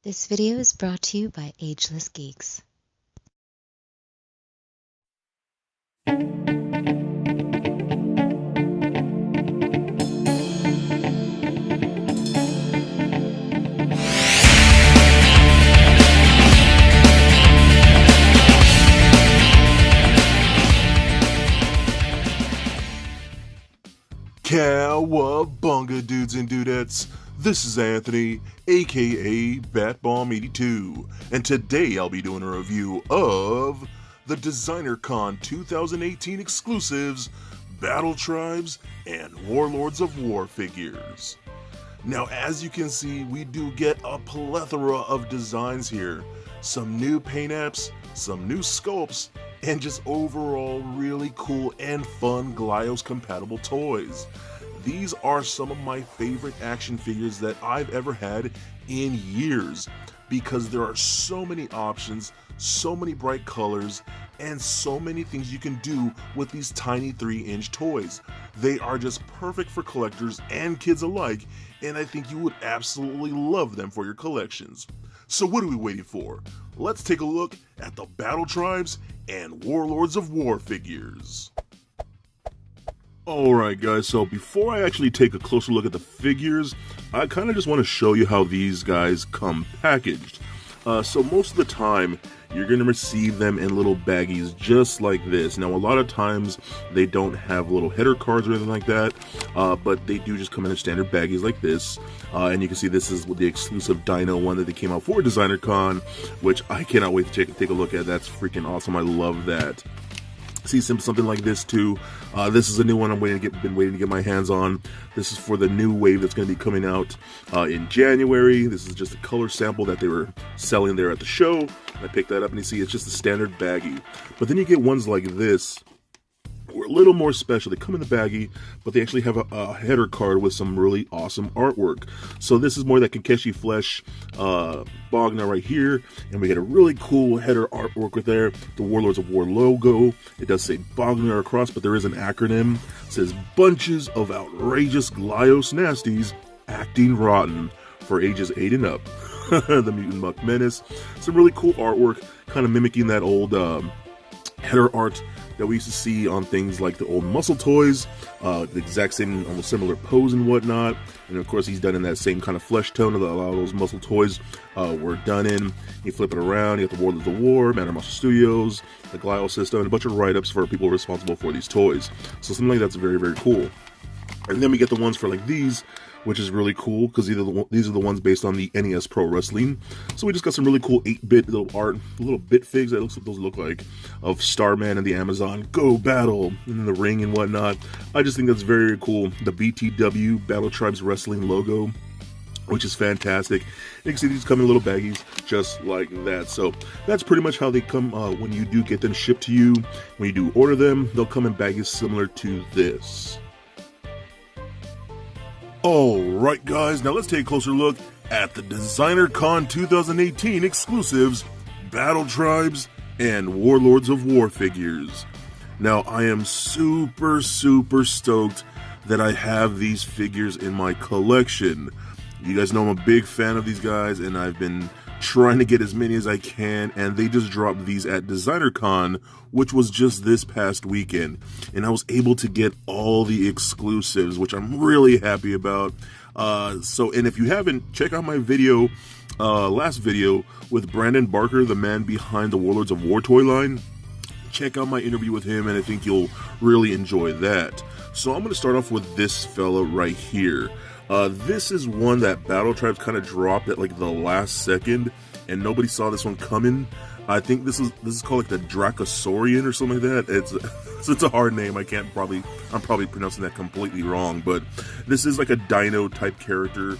This video is brought to you by Ageless Geeks. Cowabunga, dudes and dudettes. This is Anthony, aka BatBomb82, and today I'll be doing a review of the DesignerCon 2018 exclusives, Battle Tribes, and Warlords of War figures. Now, as you can see, we do get a plethora of designs here. Some new paint apps, some new sculpts, and just overall really cool and fun glyos compatible toys. These are some of my favorite action figures that I've ever had in years because there are so many options, so many bright colors, and so many things you can do with these tiny 3-inch toys. They are just perfect for collectors and kids alike, and I think you would absolutely love them for your collections. So what are we waiting for? Let's take a look at the Battle Tribes and Warlords of War figures. Alright guys, so before I actually take a closer look at the figures, I kind of just want to show you how these guys come packaged. So most of the time, you're going to receive them in little baggies just like this. Now a lot of times, they don't have little header cards or anything like that, but they do just come in standard baggies like this. And you can see this is the exclusive Dino one that they came out for DesignerCon, which I cannot wait to take a look at. That's freaking awesome. I love that. See something like this too. This is a new one been waiting to get my hands on. This is for the new wave that's going to be coming out in January. This is just a color sample that they were selling there at the show. I picked that up and you see it's just a standard baggie. But then you get ones like this. We're a little more special. They come in the baggie, but they actually have a header card with some really awesome artwork. So this is more that Kenkeshi Flesh Bognor right here, and we get a really cool header artwork with there. The Warlords of War logo. It does say Bognor across, but there is an acronym. It says bunches of outrageous glyos nasties acting rotten for ages 8 and up. The Mutant Muck Menace. Some really cool artwork, kind of mimicking that old header art that we used to see on things like the old muscle toys, the exact same, almost similar pose and whatnot. And of course, he's done in that same kind of flesh tone that a lot of those muscle toys were done in. You flip it around, you got the Worlds of War, Matter Muscle Studios, the Glio system, and a bunch of write-ups for people responsible for these toys. So something like that's very, very cool. And then we get the ones for like these, which is really cool because these are the ones based on the NES Pro Wrestling. So we just got some really cool 8-bit little art, little bit figs that looks what those look like, of Starman and the Amazon Go Battle in the ring and whatnot. I just think that's very, very cool. The BTW Battle Tribes Wrestling logo, which is fantastic. You can see these come in little baggies just like that. So that's pretty much how they come when you do get them shipped to you. When you do order them, they'll come in baggies similar to this. Alright guys, now let's take a closer look at the DesignerCon 2018 exclusives, Battle Tribes, and Warlords of War figures. Now I am super stoked that I have these figures in my collection. You guys know I'm a big fan of these guys, and I've been trying to get as many as I can, and they just dropped these at DesignerCon, which was just this past weekend, and I was able to get all the exclusives, which I'm really happy about. And if you haven't, check out my video, last video with Brandon Barker, the man behind the Warlords of War toy line. Check out my interview with him, and I think you'll really enjoy that. So I'm going to start off with this fella right here. This is one that Battle Tribes kind of dropped at like the last second, and nobody saw this one coming. I think this is called like the Dracosaurian or something like that. It's a hard name. I'm probably pronouncing that completely wrong, but this is like a dino type character,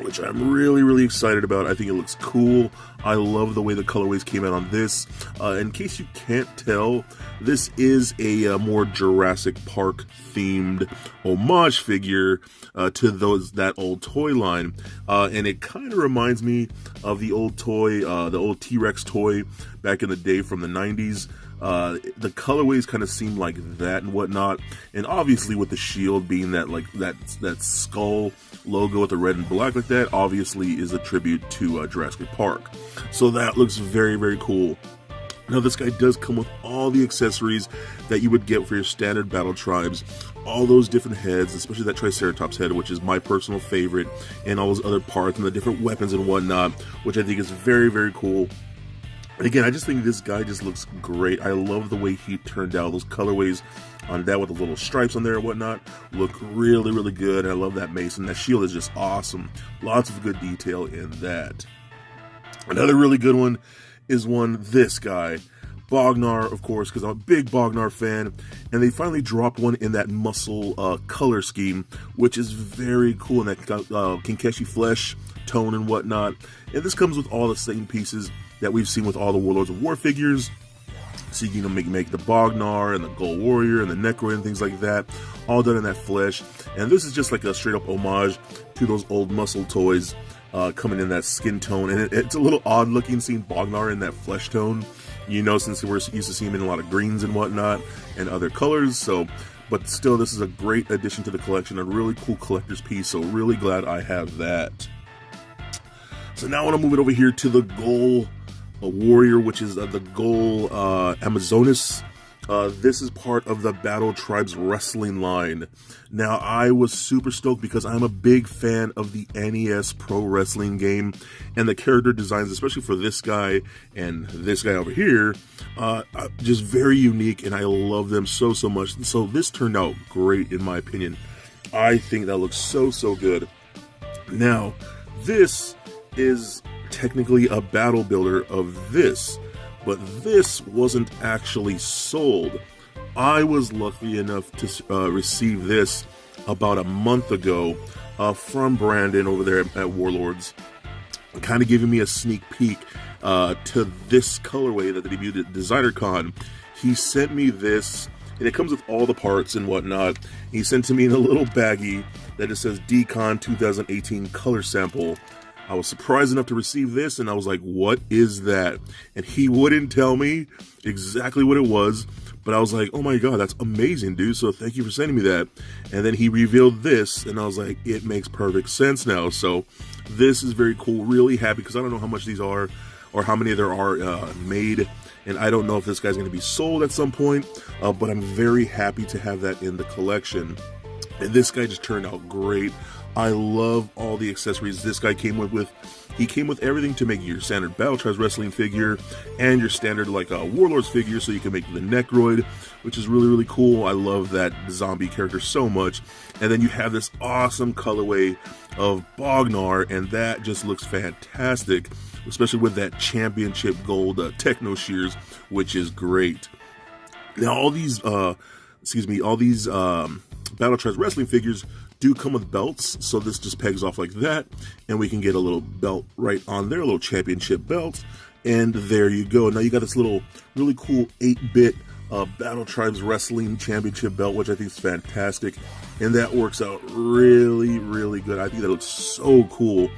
which I'm really excited about. I think it looks cool. I love the way the colorways came out on this. In case you can't tell, this is a more Jurassic Park themed homage figure to that old toy line, and it kind of reminds me of the old toy, the old T-Rex toy back in the day from the 90s. The colorways kind of seem like that and whatnot, and obviously with the shield being that that skull logo with the red and black like that, obviously is a tribute to Jurassic Park. So that looks very, very cool. Now this guy does come with all the accessories that you would get for your standard battle tribes, all those different heads, especially that Triceratops head, which is my personal favorite, and all those other parts and the different weapons and whatnot, which I think is very, very cool. And again, I just think this guy just looks great. I love the way he turned out. Those colorways on that with the little stripes on there and whatnot look really, really good. I love that mace, and that shield is just awesome. Lots of good detail in that. Another really good one is this guy, Bognor, of course, because I'm a big Bognor fan, and they finally dropped one in that muscle color scheme, which is very cool, and that Kinkeshi flesh tone and whatnot. And this comes with all the same pieces that we've seen with all the Warlords of War figures. So you can make the Bognor and the Gold Warrior and the Necroid and things like that, all done in that flesh. And this is just like a straight up homage to those old muscle toys, coming in that skin tone. And it's a little odd looking seeing Bognor in that flesh tone, you know, since we're used to seeing him in a lot of greens and whatnot and other colors. So, but still, this is a great addition to the collection, a really cool collector's piece. So really glad I have that. So now I want to move it over here to the Gold Warrior, which is the Gold Amazonas. This is part of the Battle Tribes wrestling line. Now, I was super stoked because I'm a big fan of the NES Pro Wrestling game, and the character designs, especially for this guy and this guy over here, just very unique, and I love them so much. So this turned out great in my opinion. I think that looks so good. Now, this is technically a battle builder of this, but this wasn't actually sold. I was lucky enough to receive this about a month ago from Brandon over there at Warlords, kind of giving me a sneak peek to this colorway that they debuted at Designer Con. He sent me this, and it comes with all the parts and whatnot. He sent to me in a little baggie that it says DCon 2018 color sample. I was surprised enough to receive this, and I was like, what is that? And he wouldn't tell me exactly what it was, but I was like, oh my god, that's amazing, dude, so thank you for sending me that. And then he revealed this, and I was like, it makes perfect sense now. So this is very cool, really happy, because I don't know how much these are, or how many there are made, and I don't know if this guy's going to be sold at some point, but I'm very happy to have that in the collection. And this guy just turned out great. I love all the accessories this guy came with. He came with everything to make your standard Battle Tribes wrestling figure and your standard Warlords figure, so you can make the Necroid, which is really cool. I love that zombie character so much. And then you have this awesome colorway of Bognor, and that just looks fantastic, especially with that championship gold Techno Shears, which is great. Now all these Battle Tribes wrestling figures do come with belts, so this just pegs off like that, and we can get a little belt right on there, a little championship belt, and there you go. Now you got this little really cool 8-bit Battle Tribes Wrestling Championship belt, which I think is fantastic, and that works out really good. I think that looks so cool.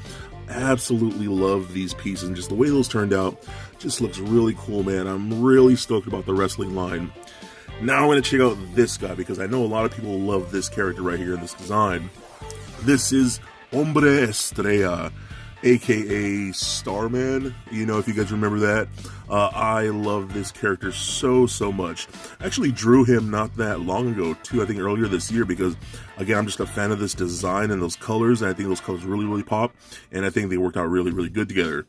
Absolutely love these pieces, and just the way those turned out just looks really cool, man. I'm really stoked about the wrestling line. Now I'm going to check out this guy, because I know a lot of people love this character right here in this design. This is Hombre Estrella, aka Starman, you know, if you guys remember that. I love this character so much. I actually drew him not that long ago too, I think earlier this year, because again, I'm just a fan of this design and those colors, and I think those colors really pop, and I think they worked out really good together.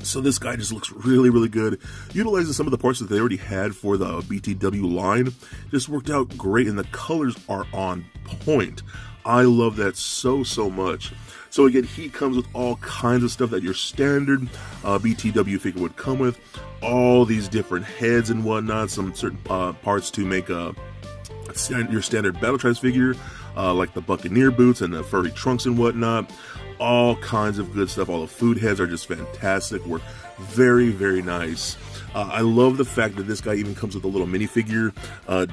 So this guy just looks really good. Utilizes some of the parts that they already had for the BTW line. Just worked out great, and the colors are on point. I love that so much. So again, he comes with all kinds of stuff that your standard BTW figure would come with. All these different heads and whatnot. Some certain parts to make your standard Battle Tribes figure. like the Buccaneer boots and the furry trunks and whatnot. All kinds of good stuff. All the food heads are just fantastic. Work very, very nice. I love the fact that this guy even comes with a little minifigure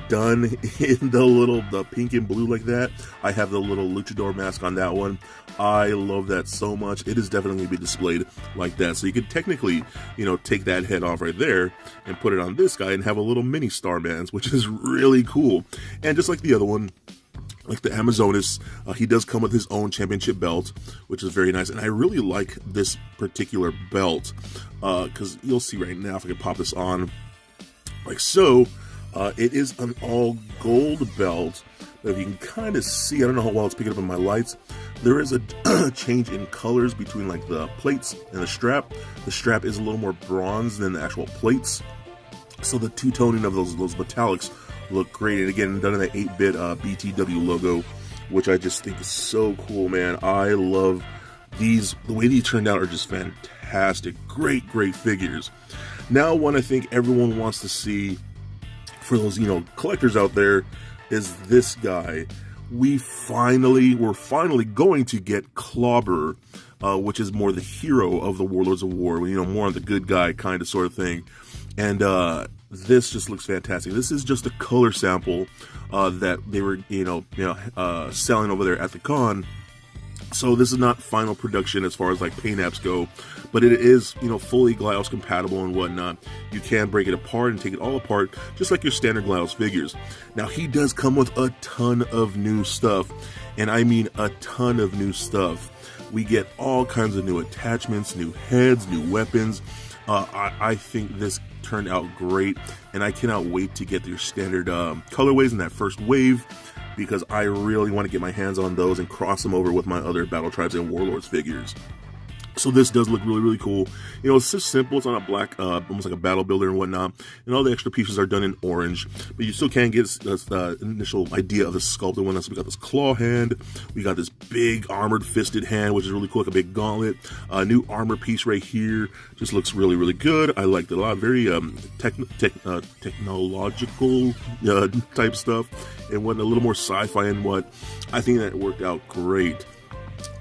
done in the pink and blue like that. I have the little luchador mask on that one. I love that so much. It is definitely going to be displayed like that. So you could technically, take that head off right there and put it on this guy and have a little mini Starmans, which is really cool. And just like the other one, like the Amazonas, he does come with his own championship belt, which is very nice. And I really like this particular belt because you'll see right now, if I can pop this on like so, it is an all gold belt. But if you can kind of see, I don't know how well it's picking up in my lights, there is a change in colors between like the plates and the strap. The strap is a little more bronze than the actual plates. So the two-toning of those metallics look great, and again, done in the 8-bit BTW logo, which I just think is so cool, man. I love these. The way these turned out are just fantastic. Great figures. Now, one I think everyone wants to see for those, collectors out there is this guy. We're finally going to get Clobber, which is more the hero of the Warlords of War, more on the good guy kind of sort of thing. And this just looks fantastic. This is just a color sample that they were, selling over there at the con. So this is not final production as far as like paint apps go, but it is, fully glyos compatible and whatnot. You can break it apart and take it all apart, just like your standard glyos figures. Now he does come with a ton of new stuff, and I mean a ton of new stuff. We get all kinds of new attachments, new heads, new weapons. I think this turned out great, and I cannot wait to get your standard colorways in that first wave, because I really want to get my hands on those and cross them over with my other Battle Tribes and Warlords figures. So this does look really cool. It's just simple. It's on a black, almost like a battle builder and whatnot. And all the extra pieces are done in orange. But you still can get the initial idea of the sculpt and whatnot. So we got this claw hand. We got this big armored fisted hand, which is really cool, like a big gauntlet. New armor piece right here. Just looks really good. I liked it a lot. Very technological type stuff. And went a little more sci-fi and what. I think that worked out great.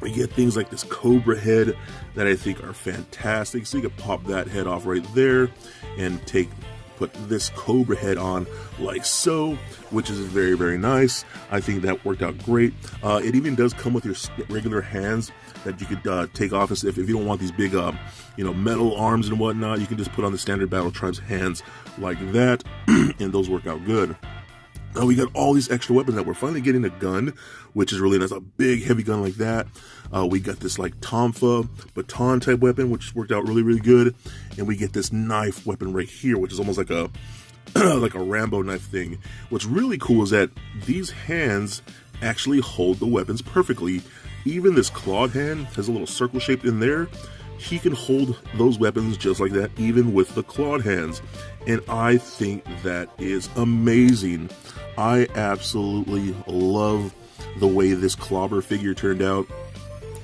We get things like this Cobra head that I think are fantastic. So you can pop that head off right there and put this Cobra head on like so, which is very nice. I think that worked out great. It even does come with your regular hands that you could take off. If you don't want these big, metal arms and whatnot, you can just put on the standard Battle Tribes hands like that, and those work out good. Now we got all these extra weapons that we're finally getting a gun, which is really nice. A big heavy gun like that. We got this like Tonfa baton type weapon, which worked out really good. And we get this knife weapon right here, which is almost like a like a Rambo knife thing. What's really cool is that these hands actually hold the weapons perfectly. Even this clawed hand has a little circle shaped in there. He can hold those weapons just like that, even with the clawed hands. And I think that is amazing. I absolutely love the way this Clobber figure turned out.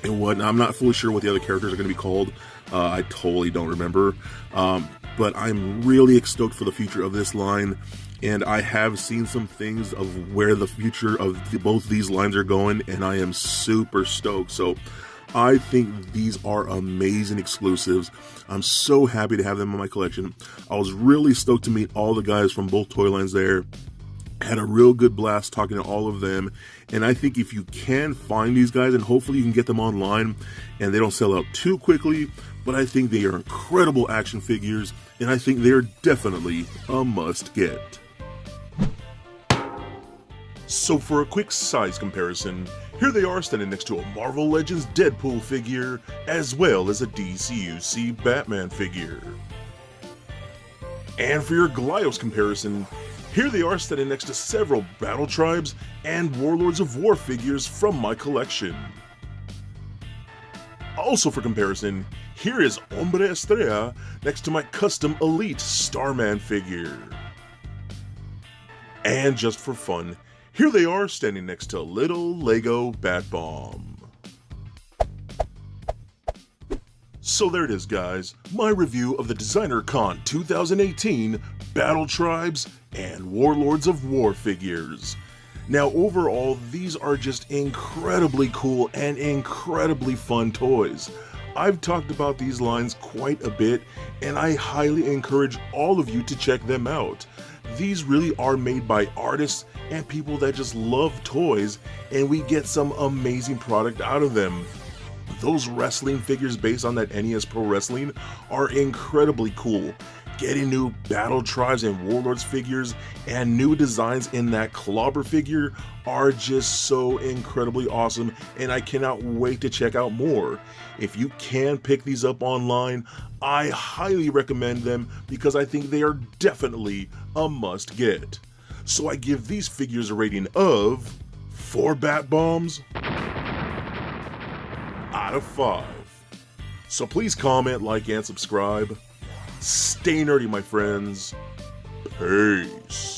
And I'm not fully sure what the other characters are going to be called. I totally don't remember. But I'm really stoked for the future of this line. And I have seen some things of where the future of both these lines are going, and I am super stoked. So I think these are amazing exclusives. I'm so happy to have them in my collection. I was really stoked to meet all the guys from both toy lines there. Had a real good blast talking to all of them. And I think if you can find these guys, and hopefully you can get them online and they don't sell out too quickly, but I think they are incredible action figures, and I think they're definitely a must get. So for a quick size comparison, here they are standing next to a Marvel Legends Deadpool figure, as well as a DCUC Batman figure. And for your glyos comparison, here they are standing next to several Battle Tribes and Warlords of War figures from my collection. Also for comparison, here is Hombre Estrella next to my custom Elite Starman figure. And just for fun, here they are standing next to little Lego Bat Bomb. So there it is, guys, my review of the Designer Con 2018 Battle Tribes and Warlords of War figures. Now, overall, these are just incredibly cool and incredibly fun toys. I've talked about these lines quite a bit, and I highly encourage all of you to check them out. These really are made by artists and people that just love toys, and we get some amazing product out of them. Those wrestling figures based on that NES Pro Wrestling are incredibly cool. Getting new Battle Tribes and Warlords figures and new designs in that Clobber figure are just so incredibly awesome, and I cannot wait to check out more. If you can pick these up online, I highly recommend them because I think they are definitely a must get. So I give these figures a rating of 4 bat bombs out of 5. So please comment, like, and subscribe. Stay nerdy, my friends. Peace.